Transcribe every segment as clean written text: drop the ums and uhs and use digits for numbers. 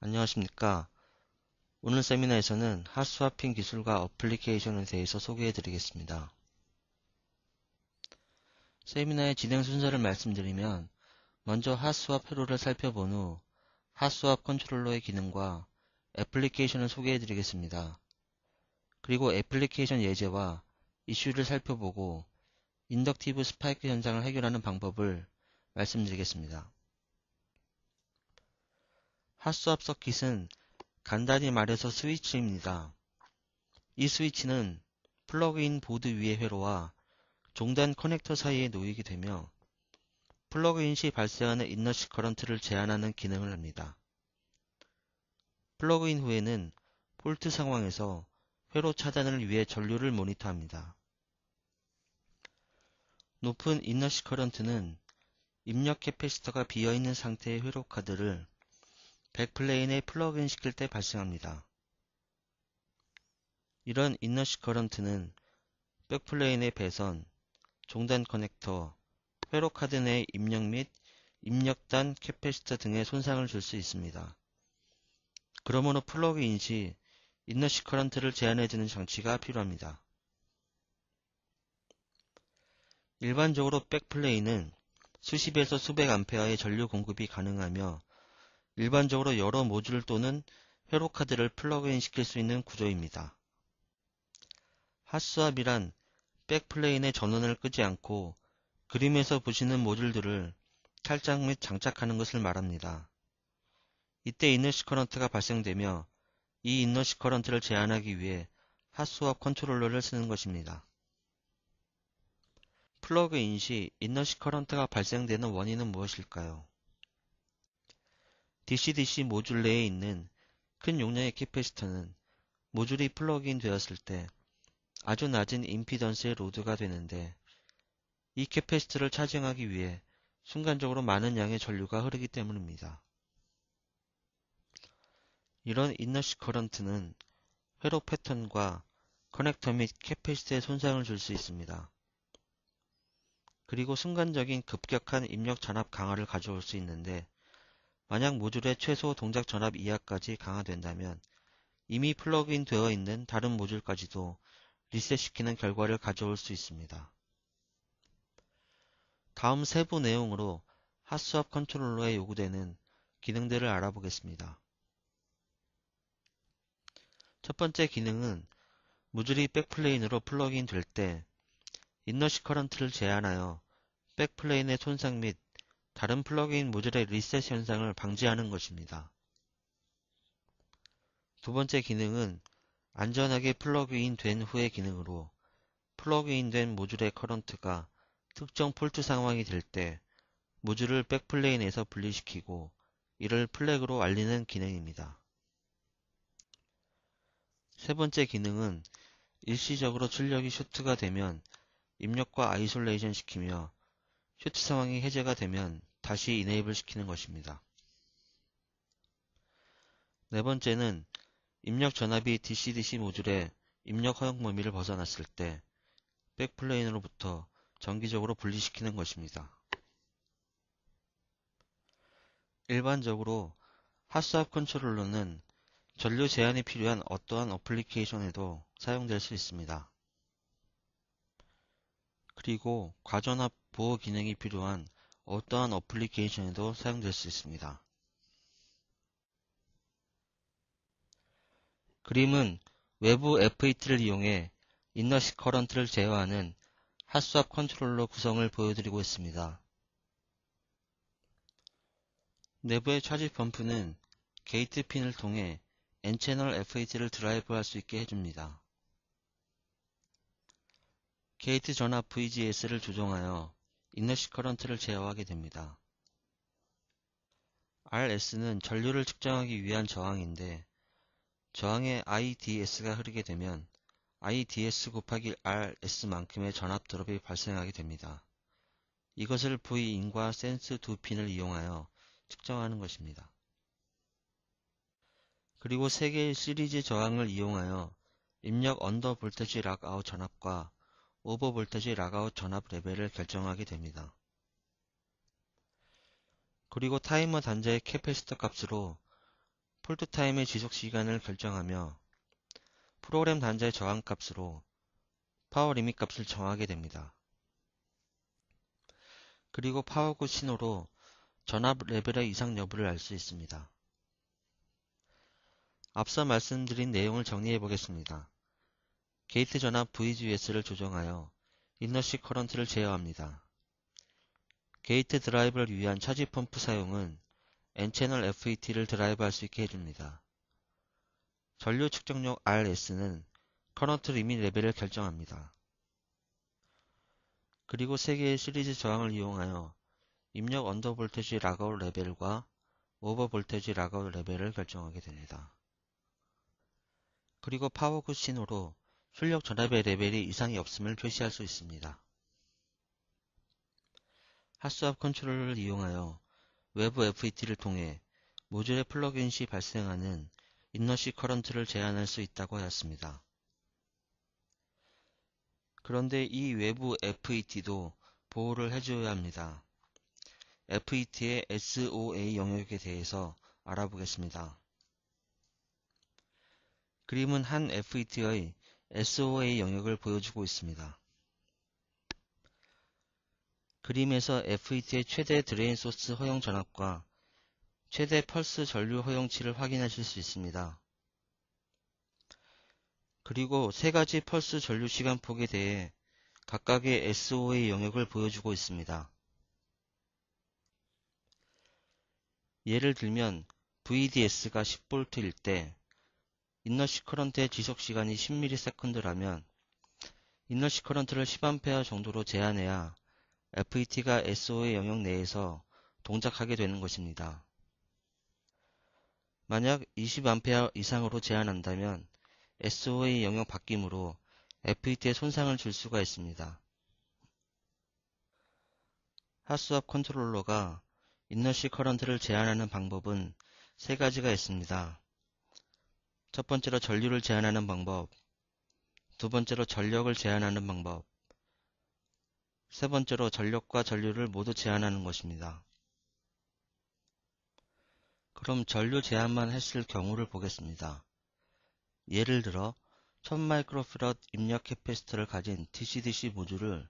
안녕하십니까. 오늘 세미나에서는 핫스와핑 기술과 어플리케이션에 대해서 소개해 드리겠습니다. 세미나의 진행 순서를 말씀드리면 먼저 핫스왑 회로를 살펴본 후 핫스왑 컨트롤러의 기능과 애플리케이션을 소개해 드리겠습니다. 그리고 애플리케이션 예제와 이슈를 살펴보고 인덕티브 스파이크 현상을 해결하는 방법을 말씀드리겠습니다. 핫스왑 서킷은 간단히 말해서 스위치입니다. 이 스위치는 플러그인 보드 위의 회로와 종단 커넥터 사이에 놓이게 되며 플러그인 시 발생하는 이너시 커런트를 제한하는 기능을 합니다. 플러그인 후에는 폴트 상황에서 회로 차단을 위해 전류를 모니터합니다. 높은 이너시 커런트는 입력 캐패시터가 비어있는 상태의 회로 카드를 백플레인에 플러그인 시킬 때 발생합니다. 이런 이너시 커런트는 백플레인의 배선, 종단 커넥터, 회로 카드 내의 입력 및 입력단 캐패시터 등에 손상을 줄 수 있습니다. 그러므로 플러그인 시 이너시 커런트를 제한해주는 장치가 필요합니다. 일반적으로 백플레인은 수십에서 수백 암페어의 전류 공급이 가능하며 일반적으로 여러 모듈 또는 회로 카드를 플러그인 시킬 수 있는 구조입니다. 핫스왑이란 백플레인의 전원을 끄지 않고 그림에서 보시는 모듈들을 탈착 및 장착하는 것을 말합니다. 이때 이너시 커런트가 발생되며 이 이너시 커런트를 제한하기 위해 핫스왑 컨트롤러를 쓰는 것입니다. 플러그인 시 이너시 커런트가 발생되는 원인은 무엇일까요? DC-DC 모듈 내에 있는 큰 용량의 캐패시터는 모듈이 플러그인 되었을 때 아주 낮은 임피던스의 로드가 되는데 이 캐패시터를 차징하기 위해 순간적으로 많은 양의 전류가 흐르기 때문입니다. 이런 이너시 커런트는 회로 패턴과 커넥터 및 캐패시터에 손상을 줄 수 있습니다. 그리고 순간적인 급격한 입력 전압 강화를 가져올 수 있는데 만약 모듈의 최소 동작 전압 이하까지 강화된다면 이미 플러그인 되어 있는 다른 모듈까지도 리셋시키는 결과를 가져올 수 있습니다. 다음 세부 내용으로 핫스왑 컨트롤러에 요구되는 기능들을 알아보겠습니다. 첫 번째 기능은 모듈이 백플레인으로 플러그인 될 때 이너시 커런트를 제한하여 백플레인의 손상 및 다른 플러그인 모듈의 리셋 현상을 방지하는 것입니다. 두 번째 기능은 안전하게 플러그인 된 후의 기능으로 플러그인 된 모듈의 커런트가 특정 폴트 상황이 될 때 모듈을 백플레인에서 분리시키고 이를 플래그로 알리는 기능입니다. 세 번째 기능은 일시적으로 출력이 쇼트가 되면 입력과 아이솔레이션 시키며 쇼트 상황이 해제가 되면 다시 이네이블 시키는 것입니다. 네 번째는 입력 전압이 DC-DC 모듈의 입력 허용 범위를 벗어났을 때 백플레인으로부터 정기적으로 분리시키는 것입니다. 일반적으로 핫스왑 컨트롤러는 전류 제한이 필요한 어떠한 어플리케이션에도 사용될 수 있습니다. 그리고 과전압 보호 기능이 필요한 어떠한 어플리케이션에도 사용될 수 있습니다. 그림은 외부 FET를 이용해 이너시 커런트를 제어하는 핫스왑 컨트롤러 구성을 보여드리고 있습니다. 내부의 차지 펌프는 게이트 핀을 통해 N채널 FET를 드라이브할 수 있게 해줍니다. 게이트 전압 VGS를 조정하여 이너시 커런트를 제어하게 됩니다. RS는 전류를 측정하기 위한 저항인데 저항에 IDS가 흐르게 되면 IDS 곱하기 RS만큼의 전압 드롭이 발생하게 됩니다. 이것을 V인과 센스 두 핀을 이용하여 측정하는 것입니다. 그리고 3개의 시리즈 저항을 이용하여 입력 언더 볼테지 락아웃 전압과 오버 볼테지 락아웃 전압 레벨을 결정하게 됩니다. 그리고 타이머 단자의 캐패시터 값으로 폴드 타임의 지속 시간을 결정하며 프로그램 단자의 저항값으로 파워 리밋 값을 정하게 됩니다. 그리고 파워굿 신호로 전압 레벨의 이상 여부를 알 수 있습니다. 앞서 말씀드린 내용을 정리해 보겠습니다. 게이트 전압 VGS를 조정하여 이너시 커런트를 제어합니다. 게이트 드라이브를 위한 차지 펌프 사용은 N채널 FET를 드라이브할 수 있게 해줍니다. 전류 측정용 RS는 커런트 리밋 레벨을 결정합니다. 그리고 3개의 시리즈 저항을 이용하여 입력 언더 볼테지 락아웃 레벨과 오버 볼테지 락아웃 레벨을 결정하게 됩니다. 그리고 파워굿 신호로 출력 전압의 레벨이 이상이 없음을 표시할 수 있습니다. 핫스왑 컨트롤러를 이용하여 외부 FET를 통해 모듈의 플러그인 시 발생하는 이너시 커런트를 제한할 수 있다고 하였습니다. 그런데 이 외부 FET도 보호를 해줘야 합니다. FET의 SOA 영역에 대해서 알아보겠습니다. 그림은 한 FET의 SOA 영역을 보여주고 있습니다. 그림에서 FET의 최대 드레인 소스 허용 전압과 최대 펄스 전류 허용치를 확인하실 수 있습니다. 그리고 3가지 펄스 전류 시간폭에 대해 각각의 SOA 영역을 보여주고 있습니다. 예를 들면 VDS가 10V일 때 이너시 커런트의 지속 시간이 10ms라면 이너시 커런트를 10A 정도로 제한해야 FET가 SOA 영역 내에서 동작하게 되는 것입니다. 만약 20A 이상으로 제한한다면 SOA 영역 바뀜으로 FET에 손상을 줄 수가 있습니다. 핫스왑 컨트롤러가 이너시 커런트를 제한하는 방법은 3가지가 있습니다. 첫 번째로 전류를 제한하는 방법, 두 번째로 전력을 제한하는 방법, 세 번째로 전력과 전류를 모두 제한하는 것입니다. 그럼 전류 제한만 했을 경우를 보겠습니다. 예를 들어 1000마이크로피럿 입력 캐패시터를 가진 DC-DC 모듈을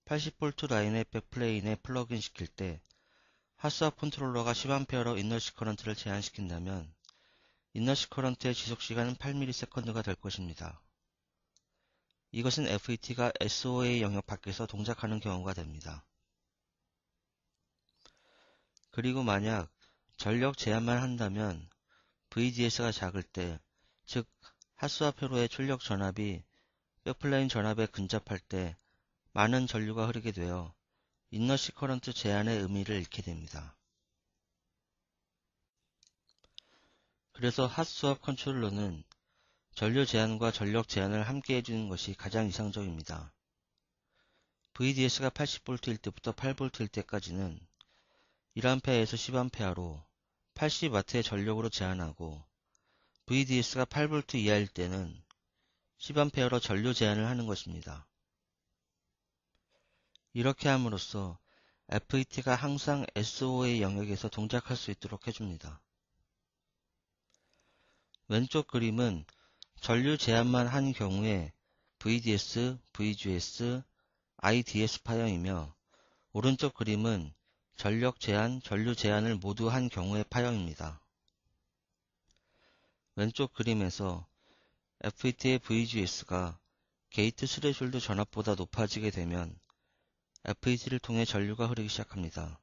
80V 라인의 백플레인에 플러그인 시킬 때 핫스왑 컨트롤러가 10A로 이너시 커런트를 제한시킨다면 이너시 커런트의 지속시간은 8ms가 될 것입니다. 이것은 FET가 SOA 영역 밖에서 동작하는 경우가 됩니다. 그리고 만약 전력 제한만 한다면 VDS가 작을 때, 즉 핫스왑 회로의 출력 전압이 백플레인 전압에 근접할 때 많은 전류가 흐르게 되어 이너시 커런트 제한의 의미를 잃게 됩니다. 그래서 핫스왑 컨트롤러는 전류 제한과 전력 제한을 함께 해주는 것이 가장 이상적입니다. VDS가 80V일 때부터 8V일 때까지는 1A에서 10A로 80W의 전력으로 제한하고 VDS가 8V 이하일 때는 10A로 전류 제한을 하는 것입니다. 이렇게 함으로써 FET가 항상 SOA 영역에서 동작할 수 있도록 해줍니다. 왼쪽 그림은 전류 제한만 한 경우에 VDS, VGS, IDS 파형이며 오른쪽 그림은 전력 제한, 전류 제한을 모두 한 경우의 파형입니다. 왼쪽 그림에서 FET의 VGS가 게이트 스레숄드 전압보다 높아지게 되면 FET를 통해 전류가 흐르기 시작합니다.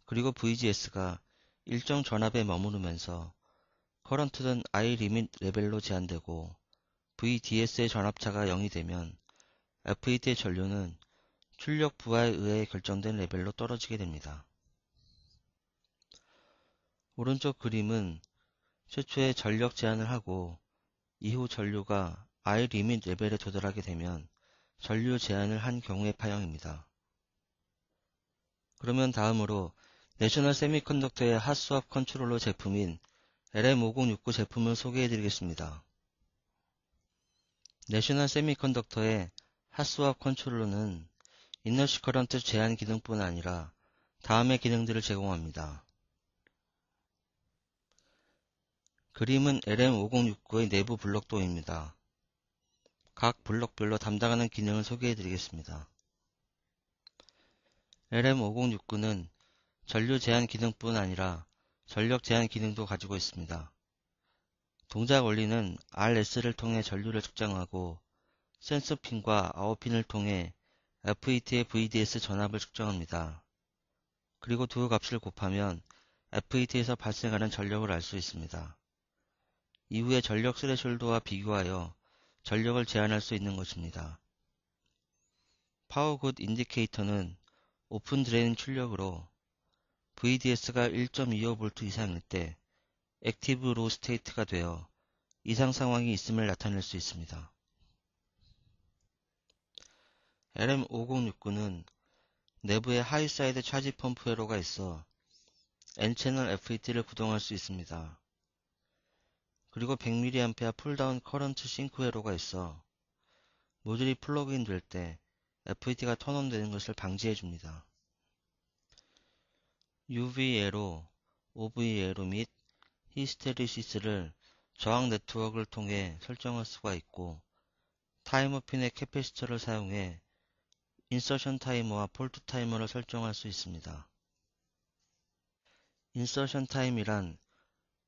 그리고 VGS가 일정 전압에 머무르면서 커런트는 I 리밋 레벨로 제한되고 VDS의 전압차가 0이 되면 FET의 전류는 출력 부하에 의해 결정된 레벨로 떨어지게 됩니다. 오른쪽 그림은 최초에 전력 제한을 하고 이후 전류가 I 리밋 레벨에 도달하게 되면 전류 제한을 한 경우의 파형입니다. 그러면 다음으로 내셔널 세미컨덕터의 핫스왑 컨트롤러 제품인 LM5069 제품을 소개해 드리겠습니다. 내셔널 세미컨덕터의 핫스왑 컨트롤러는 이너시 커런트 제한 기능뿐 아니라 다음의 기능들을 제공합니다. 그림은 LM5069의 내부 블록도입니다. 각 블록별로 담당하는 기능을 소개해 드리겠습니다. LM5069는 전류 제한 기능뿐 아니라 전력 제한 기능도 가지고 있습니다. 동작 원리는 RS를 통해 전류를 측정하고 센서 핀과 아웃핀을 통해 FET의 VDS 전압을 측정합니다. 그리고 두 값을 곱하면 FET에서 발생하는 전력을 알 수 있습니다. 이후에 전력 스레숄드와 비교하여 전력을 제한할 수 있는 것입니다. 파워 굿 인디케이터는 오픈 드레인 출력으로 VDS가 1.25V 이상일 때 액티브 로 스테이트가 되어 이상 상황이 있음을 나타낼 수 있습니다. LM5069는 내부에 하이사이드 차지 펌프 회로가 있어 N채널 FET를 구동할 수 있습니다. 그리고 100mA 풀다운 커런트 싱크 회로가 있어 모듈이 플러그인 될 때 FET가 턴온 되는 것을 방지해 줍니다. UV 에로, OV 에로 및 히스테리시스를 저항 네트워크를 통해 설정할 수가 있고 타이머 핀의 캐패시터를 사용해 인서션 타이머와 폴트 타이머를 설정할 수 있습니다. 인서션 타임이란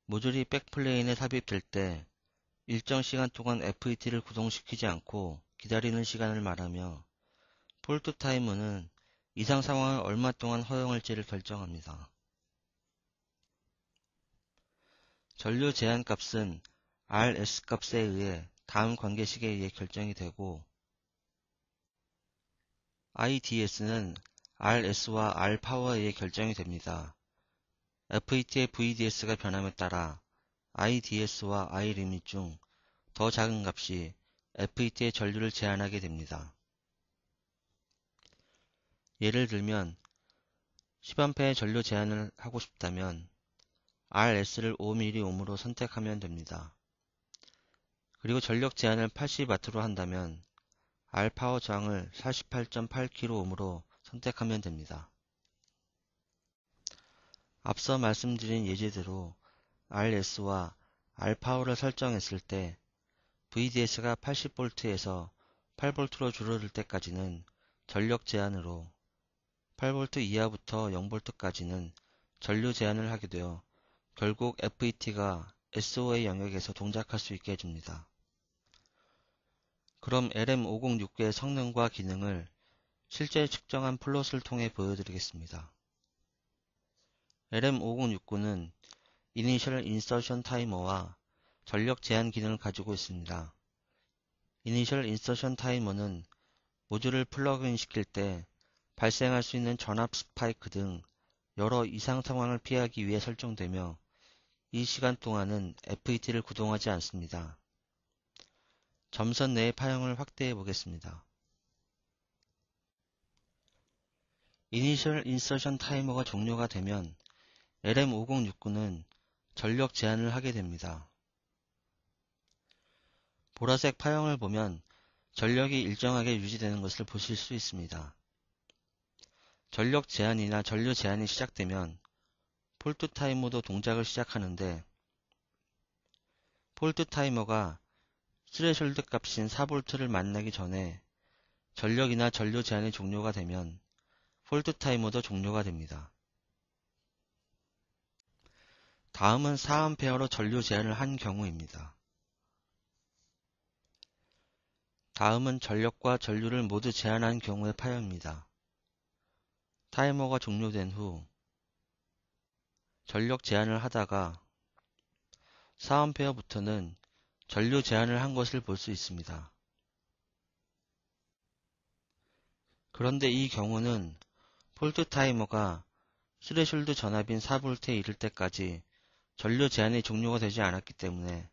모듈이 백플레인에 삽입될 때 일정 시간 동안 FET를 구동시키지 않고 기다리는 시간을 말하며 폴트 타이머는 이상 상황을 얼마 동안 허용할지를 결정합니다. 전류 제한 값은 RS 값에 의해 다음 관계식에 의해 결정이 되고 IDS는 RS와 R파워에 의해 결정이 됩니다. FET의 VDS가 변함에 따라 IDS와 I리밋 중 더 작은 값이 FET의 전류를 제한하게 됩니다. 예를 들면 10A의 전류 제한을 하고 싶다면 RS를 5mΩ로 선택하면 됩니다. 그리고 전력 제한을 80W로 한다면 R파워 저항을 48.8kΩ로 선택하면 됩니다. 앞서 말씀드린 예제대로 RS와 R파워를 설정했을 때 VDS가 80V에서 8V로 줄어들 때까지는 전력 제한으로 8V 이하부터 0V까지는 전류 제한을 하게 되어 결국 FET가 SOA 영역에서 동작할 수 있게 해줍니다. 그럼 LM506의 성능과 기능을 실제 측정한 플롯을 통해 보여드리겠습니다. LM5069는 이니셜 인서션 타이머와 전력 제한 기능을 가지고 있습니다. 이니셜 인서션 타이머는 모듈을 플러그인 시킬 때 발생할 수 있는 전압 스파이크 등 여러 이상 상황을 피하기 위해 설정되며 이 시간 동안은 FET를 구동하지 않습니다. 점선 내의 파형을 확대해 보겠습니다. 이니셜 인서션 타이머가 종료가 되면 LM5069는 전력 제한을 하게 됩니다. 보라색 파형을 보면 전력이 일정하게 유지되는 것을 보실 수 있습니다. 전력 제한이나 전류 제한이 시작되면 폴트 타이머도 동작을 시작하는데 폴트 타이머가 스레숄드 값인 4V를 만나기 전에 전력이나 전류 제한이 종료가 되면 폴트 타이머도 종료가 됩니다. 다음은 4A로 전류 제한을 한 경우입니다. 다음은 전력과 전류를 모두 제한한 경우의 파형입니다. 타이머가 종료된 후 전력 제한을 하다가 4A부터는 전류 제한을 한 것을 볼 수 있습니다. 그런데 이 경우는 폴트 타이머가 스레숄드 전압인 4V에 이를 때까지 전류 제한이 종료가 되지 않았기 때문에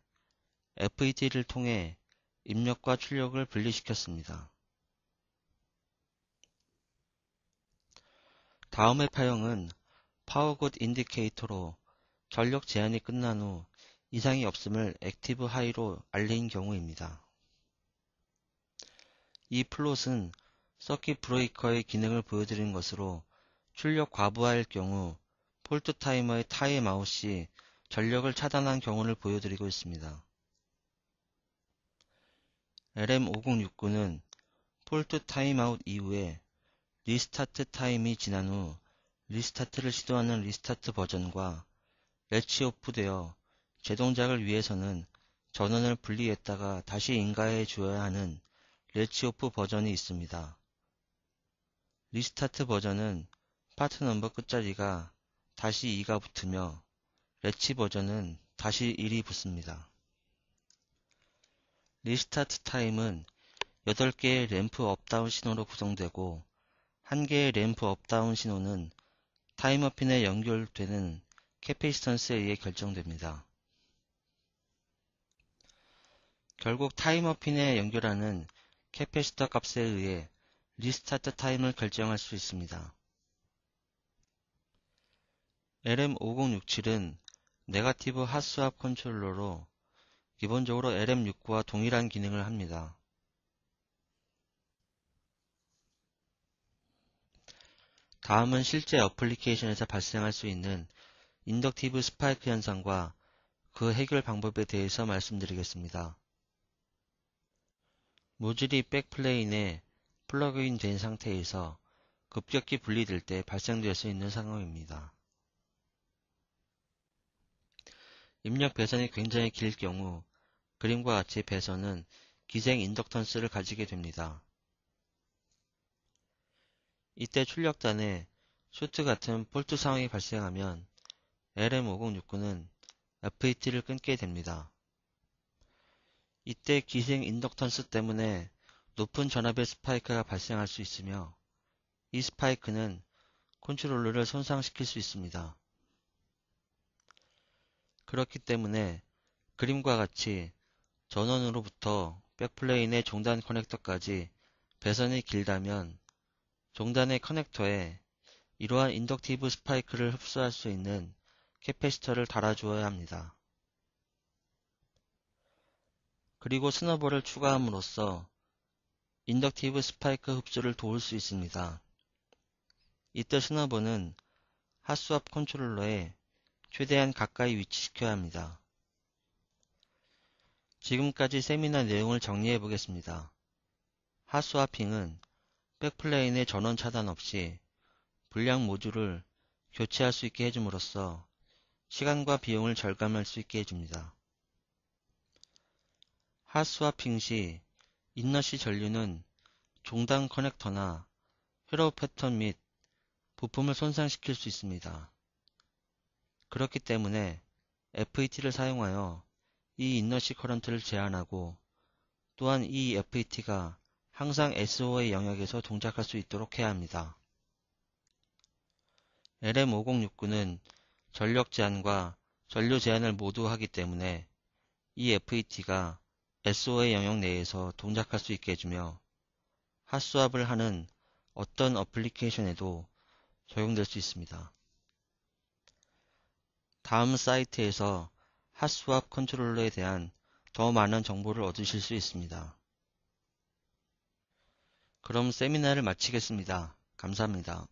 FET를 통해 입력과 출력을 분리시켰습니다. 다음의 파형은 파워 굿 인디케이터로 전력 제한이 끝난 후 이상이 없음을 액티브 하이로 알린 경우입니다. 이 플롯은 서킷 브레이커의 기능을 보여드린 것으로 출력 과부하일 경우 폴트 타이머의 타임 아웃 시 전력을 차단한 경우를 보여드리고 있습니다. LM5069는 폴트 타임아웃 이후에 리스타트 타임이 지난 후 리스타트를 시도하는 리스타트 버전과 렛치 오프되어 재동작을 위해서는 전원을 분리했다가 다시 인가해 주어야 하는 렛치 오프 버전이 있습니다. 리스타트 버전은 파트 넘버 끝자리가 다시 2가 붙으며 렛치 버전은 다시 1이 붙습니다. 리스타트 타임은 8개의 램프 업다운 신호로 구성되고 1개의 램프 업다운 신호는 타이머 핀에 연결되는 캐패시턴스에 의해 결정됩니다. 결국 타이머 핀에 연결하는 캐패시터 값에 의해 리스타트 타임을 결정할 수 있습니다. LM5067은 네거티브 핫스왑 컨트롤러로 기본적으로 LM69와 동일한 기능을 합니다. 다음은 실제 어플리케이션에서 발생할 수 있는 인덕티브 스파이크 현상과 그 해결 방법에 대해서 말씀드리겠습니다. 모듈이 백플레인에 플러그인 된 상태에서 급격히 분리될 때 발생될 수 있는 상황입니다. 입력 배선이 굉장히 길 경우 그림과 같이 배선은 기생 인덕턴스를 가지게 됩니다. 이때 출력단에 쇼트 같은 폴트 상황이 발생하면 LM5069는 FET를 끊게 됩니다. 이때 기생 인덕턴스 때문에 높은 전압의 스파이크가 발생할 수 있으며 이 스파이크는 컨트롤러를 손상시킬 수 있습니다. 그렇기 때문에 그림과 같이 전원으로부터 백플레인의 종단 커넥터까지 배선이 길다면 종단의 커넥터에 이러한 인덕티브 스파이크를 흡수할 수 있는 캐패시터를 달아주어야 합니다. 그리고 스너버를 추가함으로써 인덕티브 스파이크 흡수를 도울 수 있습니다. 이때 스너버는 핫스왑 컨트롤러에 최대한 가까이 위치시켜야 합니다. 지금까지 세미나 내용을 정리해 보겠습니다. 핫스와핑은 백플레인의 전원 차단 없이 불량 모듈을 교체할 수 있게 해줌으로써 시간과 비용을 절감할 수 있게 해줍니다. 핫스와핑 시 인너시 전류는 종단 커넥터나 회로 패턴 및 부품을 손상시킬 수 있습니다. 그렇기 때문에 FET를 사용하여 이 인너시 커런트를 제한하고 또한 이 FET가 항상 SO의 영역에서 동작할 수 있도록 해야 합니다. LM5069는 전력 제한과 전류 제한을 모두 하기 때문에 이 FET가 SO의 영역 내에서 동작할 수 있게 해주며 핫스왑을 하는 어떤 어플리케이션에도 적용될 수 있습니다. 다음 사이트에서 핫스왑 컨트롤러에 대한 더 많은 정보를 얻으실 수 있습니다. 그럼 세미나를 마치겠습니다. 감사합니다.